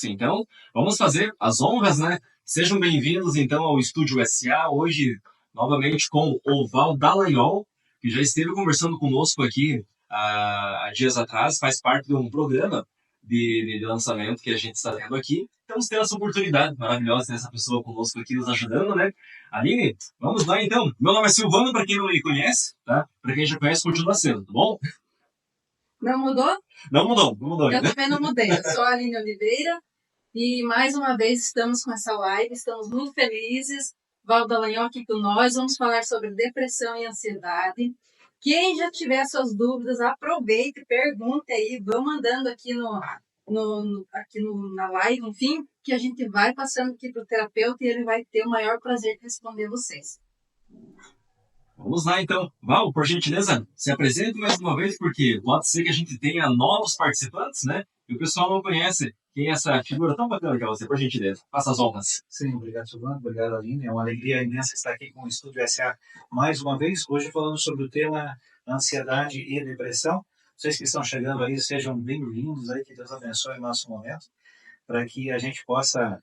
Então, vamos fazer as honras, né? Sejam bem-vindos, então, ao Estúdio SA, hoje, novamente, com o Val Dallagnol, que já esteve conversando conosco aqui há dias atrás, faz parte de um programa de lançamento que a gente está tendo aqui. Estamos tendo essa oportunidade maravilhosa, ter essa pessoa conosco aqui nos ajudando, né? Aline, vamos lá, então. Meu nome é Silvano, para quem não me conhece, tá? Para quem já conhece, continua sendo, tá bom? Não mudou? Não mudou, não mudou Eu ainda. também não mudei. Eu sou a Aline Oliveira e mais uma vez estamos com essa live, estamos muito felizes. Val Dallagnol aqui com nós, vamos falar sobre depressão e ansiedade. Quem já tiver suas dúvidas, aproveite, pergunte aí, vão mandando aqui na live, enfim, que a gente vai passando aqui para o terapeuta e ele vai ter o maior prazer de responder vocês. Vamos lá, então. Val, por gentileza, se apresente mais uma vez, porque pode ser que a gente tenha novos participantes, né? E o pessoal não conhece quem é essa figura tão bacana que é você, por gentileza. Faça as honras. Sim, obrigado, Silvano. Obrigado, Aline. É uma alegria imensa estar aqui com o Estúdio SA mais uma vez, hoje falando sobre o tema ansiedade e depressão. Vocês que estão chegando aí, sejam bem-vindos aí, que Deus abençoe o nosso momento, para que a gente possa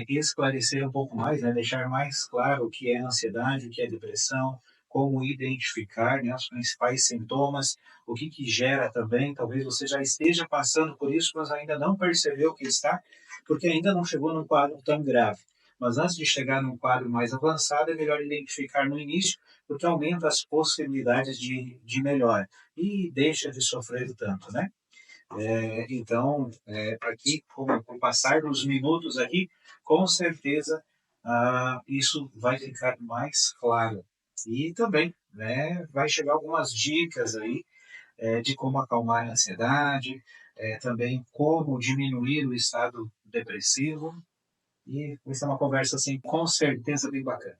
esclarecer um pouco mais, né, deixar mais claro o que é ansiedade, o que é depressão, como identificar, né, os principais sintomas, o que gera também. Talvez você já esteja passando por isso, mas ainda não percebeu que está, porque ainda não chegou num quadro tão grave. Mas antes de chegar num quadro mais avançado, é melhor identificar no início, porque aumenta as possibilidades de melhora e deixa de sofrer tanto, né? Então, aqui, com o passar dos minutos aqui, com certeza isso vai ficar mais claro. E também, né, vai chegar algumas dicas aí de como acalmar a ansiedade, também como diminuir o estado depressivo. E vai ser uma conversa, assim, com certeza bem bacana.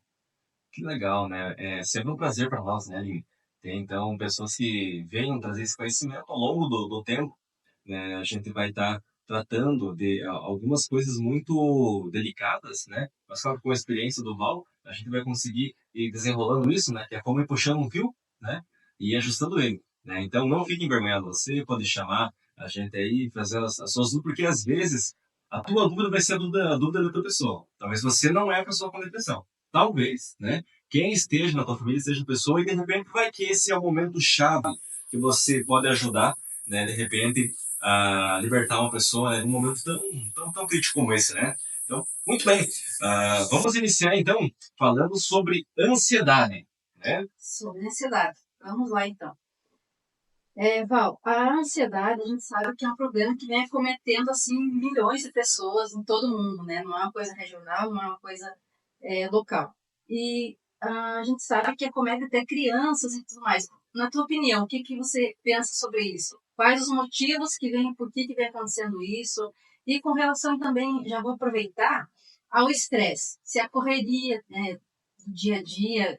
Que legal, né? É sempre um prazer para nós, né, Aline? Ter, então, pessoas que venham trazer esse conhecimento ao longo do tempo, né? A gente vai estar tratando de algumas coisas muito delicadas, né? Mas, claro, com a experiência do Val, a gente vai conseguir ir desenrolando isso, né? Que é como ir puxando um fio, né? E ir ajustando ele, né? Então, não fique envergonhado. Você pode chamar a gente aí, fazer as suas dúvidas, porque às vezes a tua dúvida vai ser a dúvida da outra pessoa. Talvez você não é a pessoa com depressão. Talvez, né? Quem esteja na tua família seja pessoa e de repente vai que esse é o momento chave que você pode ajudar, né? De repente a libertar uma pessoa, né, num momento tão crítico como esse, né? Então, muito bem. Vamos iniciar então falando sobre ansiedade, né? Sobre ansiedade. Vamos lá, então. Val, a ansiedade, a gente sabe que é um problema que vem acometendo, assim, milhões de pessoas em todo mundo, né? Não é uma coisa regional, não é uma coisa local. E a gente sabe que acomete até crianças e tudo mais. Na tua opinião, o que você pensa sobre isso? Quais os motivos que vêm, por que vem acontecendo isso? E com relação também, já vou aproveitar, ao estresse. Se a correria, né, do dia a dia,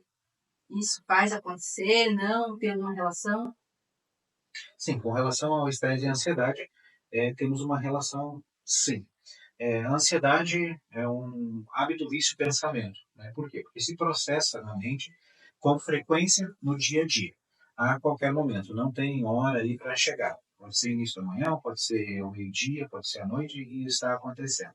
isso faz acontecer, não tem alguma relação? Sim, com relação ao estresse e ansiedade, temos uma relação, sim. A ansiedade é um hábito vício pensamento. Né? Por quê? Porque se processa na mente com frequência no dia a dia, a qualquer momento. Não tem hora ali para chegar. Pode ser início da manhã, pode ser ao meio-dia, pode ser à noite, e isso está acontecendo.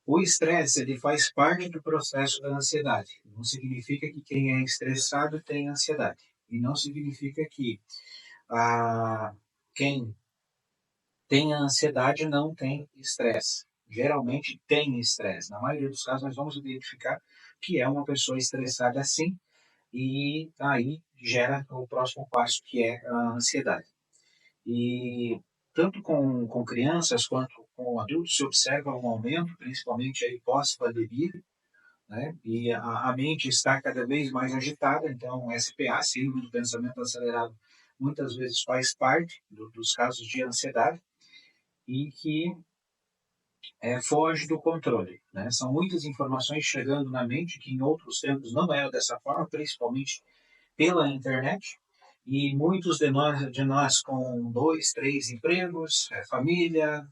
O estresse ele faz parte do processo da ansiedade. Não significa que quem é estressado tem ansiedade. E não significa que quem tem ansiedade não tem estresse. Geralmente tem estresse. Na maioria dos casos, nós vamos identificar que é uma pessoa estressada sim, e aí gera o próximo passo, que é a ansiedade. E tanto com crianças quanto com adultos se observa um aumento, principalmente aí pós-pandemia, né? E a mente está cada vez mais agitada, então SPA, síndrome do pensamento acelerado, muitas vezes faz parte dos casos de ansiedade e que foge do controle. Né? São muitas informações chegando na mente que em outros tempos não era dessa forma, principalmente pela internet, e muitos de nós com 2, 3 empregos, família,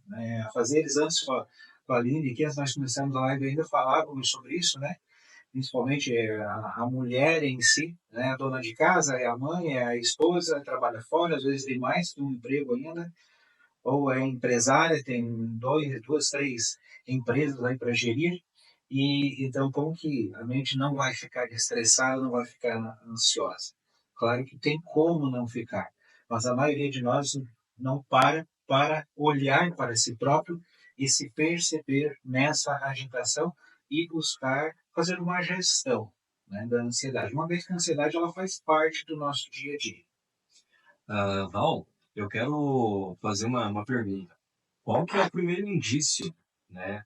afazeres. Antes com a Aline, que antes nós começamos a live ainda falávamos sobre isso, né? Principalmente a mulher em si, né? A dona de casa, é a mãe, é a esposa, trabalha fora, às vezes tem mais de um emprego ainda, ou é empresária, tem duas, três empresas aí para gerir, e então como que a mente não vai ficar estressada, não vai ficar ansiosa? Claro que tem como não ficar, mas a maioria de nós não para olhar para si próprio e se perceber nessa agitação e buscar fazer uma gestão, né, da ansiedade. Uma vez que a ansiedade ela faz parte do nosso dia a dia. Val, eu quero fazer uma pergunta. Qual que é o primeiro indício, né?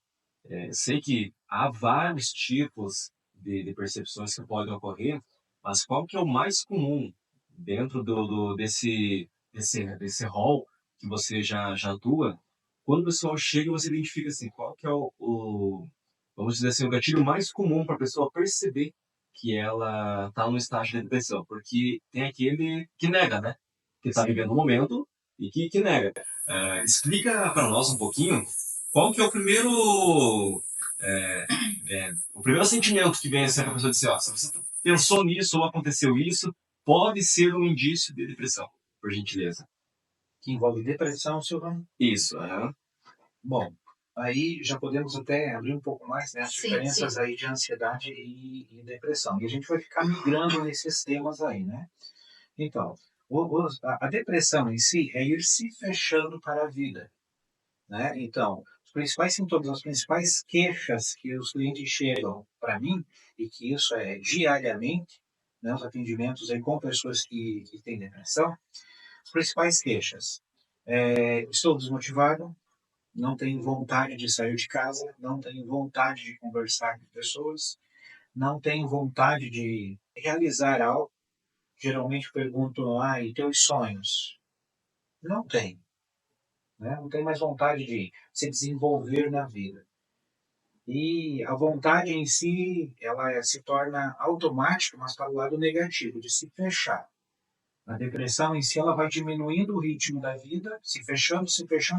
Sei que há vários tipos de percepções que podem ocorrer, mas qual que é o mais comum dentro desse rol que você já atua? Quando o pessoal chega, você identifica assim, qual que é vamos dizer assim, o gatilho mais comum para a pessoa perceber que ela está no estágio de depressão? Porque tem aquele que nega, né? Que está vivendo o momento e que nega. Explica para nós um pouquinho qual que é é, o primeiro sentimento que vem assim para a pessoa dizer, ó, se você pensou nisso ou aconteceu isso, pode ser um indício de depressão, por gentileza. Que envolve depressão, Silvano? Isso, Bom, aí já podemos até abrir um pouco mais, né, as diferenças aí de ansiedade e depressão. E a gente vai ficar migrando nesses temas aí, né? Então, a depressão em si é ir se fechando para a vida, né? Então, os principais sintomas, as principais queixas que os clientes chegam para mim, e que isso é diariamente, né, os atendimentos aí com pessoas que têm depressão, as principais queixas. Estou desmotivado, não tenho vontade de sair de casa, não tenho vontade de conversar com pessoas, não tenho vontade de realizar algo. Geralmente pergunto, e teus sonhos? Não tenho, né? Não tenho mais vontade de se desenvolver na vida. E a vontade em si, ela se torna automática, mas para o lado negativo, de se fechar. A depressão em si, ela vai diminuindo o ritmo da vida, se fechando,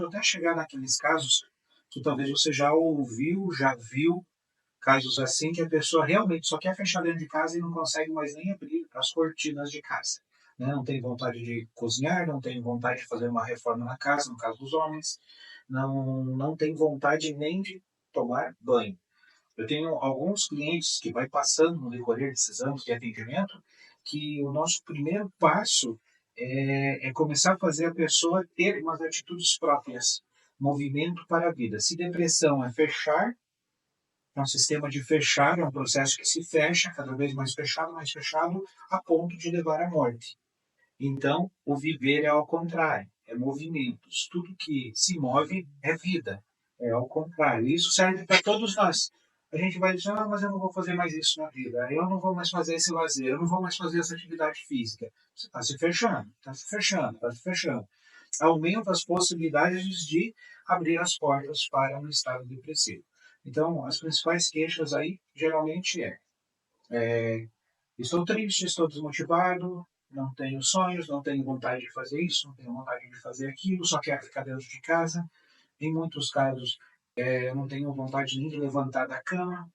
até chegar naqueles casos que talvez você já ouviu, já viu, casos assim que a pessoa realmente só quer fechar dentro de casa e não consegue mais nem abrir as cortinas de casa. Né? Não tem vontade de cozinhar, não tem vontade de fazer uma reforma na casa, no caso dos homens, não tem vontade nem de tomar banho. Eu tenho alguns clientes que vai passando no decorrer desses anos de atendimento que o nosso primeiro passo é começar a fazer a pessoa ter umas atitudes próprias, movimento para a vida. Se depressão é fechar, é um sistema de fechar, é um processo que se fecha, cada vez mais fechado, a ponto de levar à morte. Então, o viver é ao contrário, é movimentos. Tudo que se move é vida, é ao contrário. Isso serve para todos nós. A gente vai dizer, mas eu não vou fazer mais isso na vida, eu não vou mais fazer esse lazer, eu não vou mais fazer essa atividade física. Você está se fechando, está se fechando, está se fechando. Aumenta as possibilidades de abrir as portas para um estado depressivo. Então, as principais queixas aí, geralmente estou triste, estou desmotivado, não tenho sonhos, não tenho vontade de fazer isso, não tenho vontade de fazer aquilo, só quero ficar dentro de casa. Em muitos casos, eu não tenho vontade nem de levantar da cama,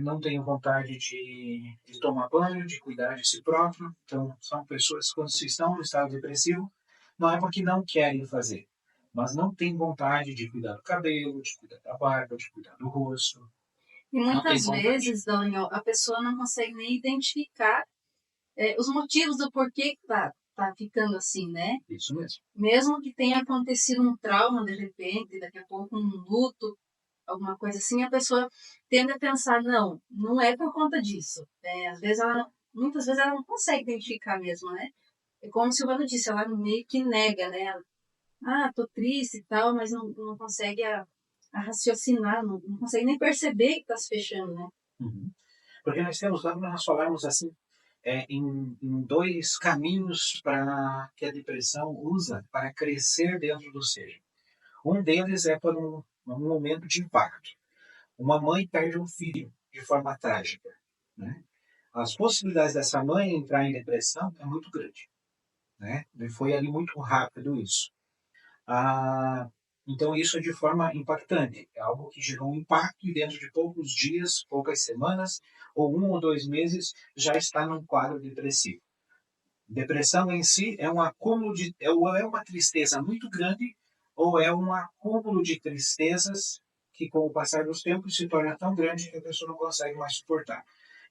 não tenho vontade de tomar banho, de cuidar de si próprio. Então, são pessoas que, quando se estão no estado depressivo, não é porque não querem fazer, mas não têm vontade de cuidar do cabelo, de cuidar da barba, de cuidar do rosto. E muitas vezes, Daniel, a pessoa não consegue nem identificar os motivos do porquê que tá ficando assim, né? Isso mesmo. Mesmo que tenha acontecido um trauma de repente, daqui a pouco um luto, alguma coisa assim, a pessoa tende a pensar, não é por conta disso. Às vezes muitas vezes ela não consegue identificar mesmo, né? É como o Silvano disse, ela meio que nega, né? Tô triste e tal, mas não consegue a raciocinar, não consegue nem perceber que está se fechando, né? Uhum. Porque nós falamos assim, em dois caminhos para que a depressão usa para crescer dentro do ser. Um deles é por um momento de impacto. Uma mãe perde um filho de forma trágica, né? As possibilidades dessa mãe entrar em depressão é muito grande, né? E foi ali muito rápido isso. Então isso é de forma impactante, é algo que gerou um impacto e dentro de poucos dias, poucas semanas, ou 1 ou 2 meses, já está num quadro depressivo. Depressão em si é um acúmulo é uma tristeza muito grande ou é um acúmulo de tristezas que, com o passar dos tempos, se torna tão grande que a pessoa não consegue mais suportar.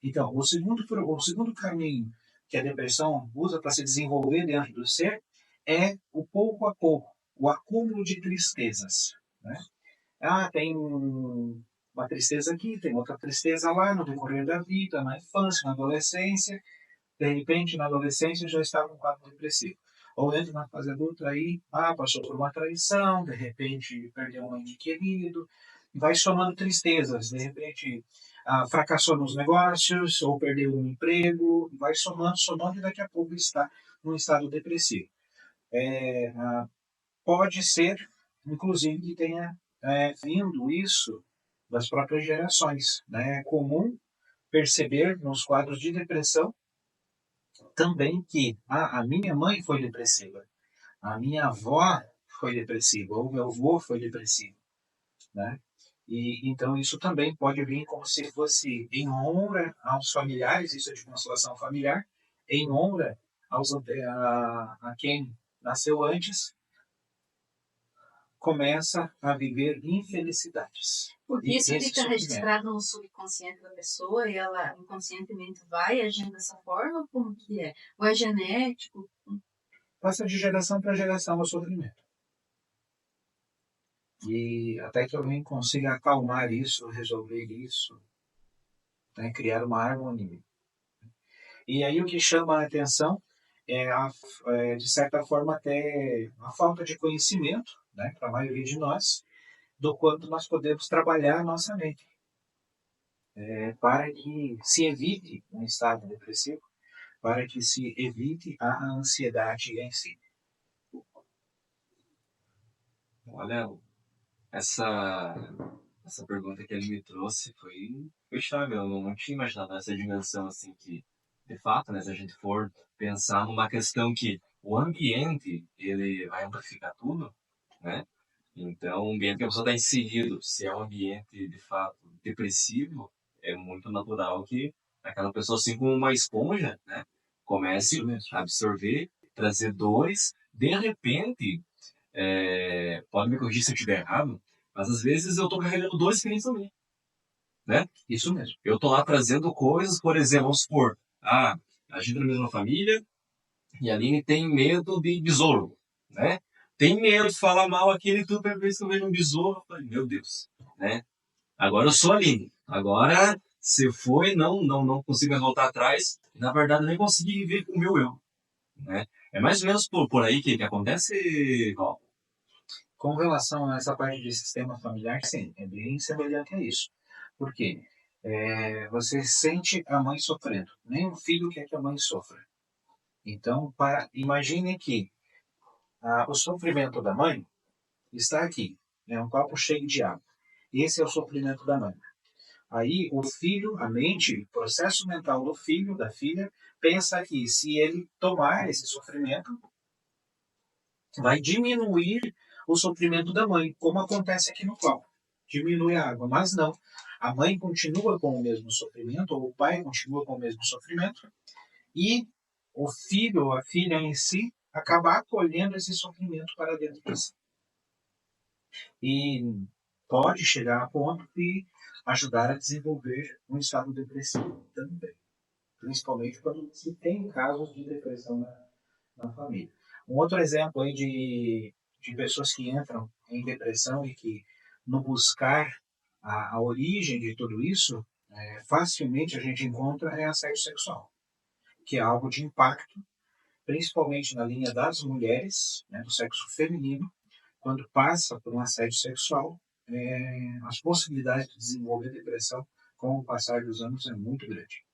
Então, o segundo caminho que a depressão usa para se desenvolver dentro do ser é o pouco a pouco, o acúmulo de tristezas. Né? Tem uma tristeza aqui, tem outra tristeza lá no decorrer da vida, na infância, na adolescência. De repente, na adolescência, já estava com quadro depressivo. Ou entra na fase adulta, aí passou por uma traição, de repente perdeu um ente querido, vai somando tristezas, de repente fracassou nos negócios, ou perdeu um emprego, vai somando, e daqui a pouco está num estado depressivo. Pode ser, inclusive, que tenha vindo isso das próprias gerações. Né? É comum perceber nos quadros de depressão também que a minha mãe foi depressiva, a minha avó foi depressiva, ou meu avô foi depressivo. Né? E então isso também pode vir como se fosse em honra aos familiares, isso é de consolação familiar, em honra a quem nasceu antes, começa a viver infelicidades. Porque isso fica registrado no subconsciente da pessoa e ela inconscientemente vai agindo dessa forma? Como que é? Ou é genético? Passa de geração para geração o sofrimento. E até que alguém consiga acalmar isso, resolver isso, né, criar uma harmonia. E aí o que chama a atenção de certa forma, até a falta de conhecimento, né, para a maioria de nós, do quanto nós podemos trabalhar a nossa mente. Para que se evite um estado depressivo, para que se evite a ansiedade em si. Olha, essa pergunta que ele me trouxe foi chave. Eu não tinha imaginado essa dimensão assim que, de fato, né, se a gente for pensar numa questão que o ambiente ele vai amplificar tudo, né? Então, o ambiente que a pessoa está inserido, se é um ambiente de fato depressivo, é muito natural que aquela pessoa, assim como uma esponja, né, comece a absorver, trazer dores. De repente, pode me corrigir se eu estiver errado, mas às vezes eu estou carregando dores que nem são minhas, né? Isso mesmo. Eu estou lá trazendo coisas, por exemplo, vamos supor, a gente é da mesma família e a Aline tem medo de besouro, né? Tem medo de falar mal aquele tudo, para ver se eu vejo um besouro, eu falei, meu Deus, né? Agora eu sou a Aline. Agora, se foi, não consigo voltar atrás. Na verdade, eu nem consegui viver com o meu eu, né? É mais ou menos por aí que acontece, Val. Com relação a essa parte de sistema familiar, sim, é bem semelhante a isso. Por quê? Você sente a mãe sofrendo. Nenhum filho quer que a mãe sofra. Então, imagine que o sofrimento da mãe está aqui. É um copo cheio de água. Esse é o sofrimento da mãe. Aí o filho, a mente, o processo mental do filho, da filha, pensa que se ele tomar esse sofrimento, vai diminuir o sofrimento da mãe, como acontece aqui no copo. Diminui a água, mas não. A mãe continua com o mesmo sofrimento, ou o pai continua com o mesmo sofrimento, e o filho ou a filha em si acaba acolhendo esse sofrimento para dentro de si. E pode chegar a ponto de ajudar a desenvolver um estado depressivo também. Principalmente quando se tem casos de depressão na família. Um outro exemplo aí de pessoas que entram em depressão e que, no buscar a origem de tudo isso, facilmente a gente encontra assédio sexual, que é algo de impacto, principalmente na linha das mulheres, né, do sexo feminino. Quando passa por um assédio sexual, as possibilidades de desenvolver depressão com o passar dos anos é muito grande.